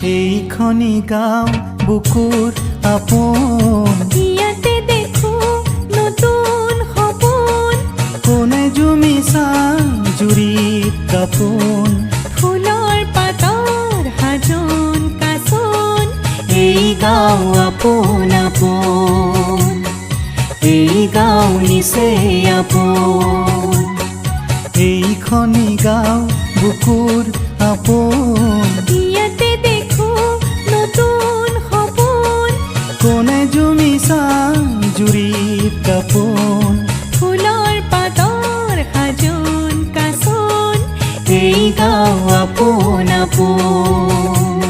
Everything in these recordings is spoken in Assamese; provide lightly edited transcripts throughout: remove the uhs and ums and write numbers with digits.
এইখনি গাঁও বুকুৰ আপোন, ইয়াতে দেখো নতুন সপোন। কোনে জুমিছা জুৰিত কাপোন, ফুলৰ পাতৰ হাজোন কাচোন। এই গাঁও আপোন আপোন, এই গাঁও নিচেই আপোন। এইখনি গাঁও বুকুৰ আপোন, ইয়াতে দেখো নতুন সপোন। কোনে জুমিছা জুৰিত কাপোন, ফুলৰ পাতৰ হাজোন কাচোন। এই গাঁও আপোন আপোন,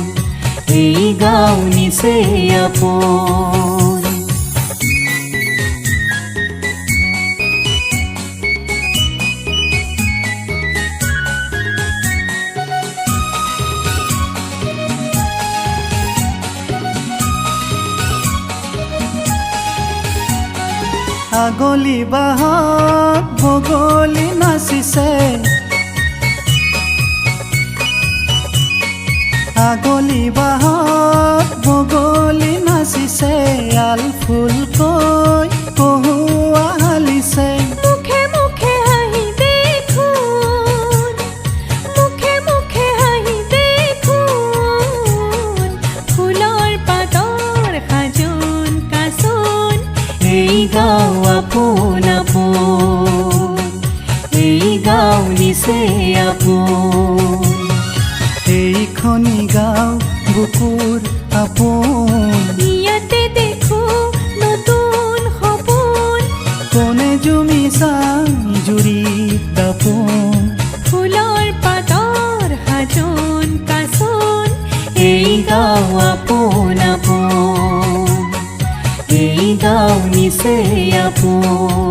এই গাঁও নিচেই আপোন। আগলি বাহত বগলী নাচিছে, আগলি বাহত বগলী নাচিছে। আল ফুলকৈ কহুৱা হালিছে, মুখে মুখে হাঁহি দেখোন, মুখে মুখে হাঁহি দেখোন। ফুলৰ পাতৰ হাজোন কাচোন। এই গাঁও আপোন আপোন, এই গাঁও নিচেই আপোন। এইখনি গাঁও বুকুৰ আপোন, ইয়াতে দেখো নতুন সপোন। কোনে জুমিছা জুৰিত কাপোন, ফুলৰ পাতৰ হাজোন কাচোন। এই গাঁও আপোন আপোন, এই গাঁও নিচেই আপোন।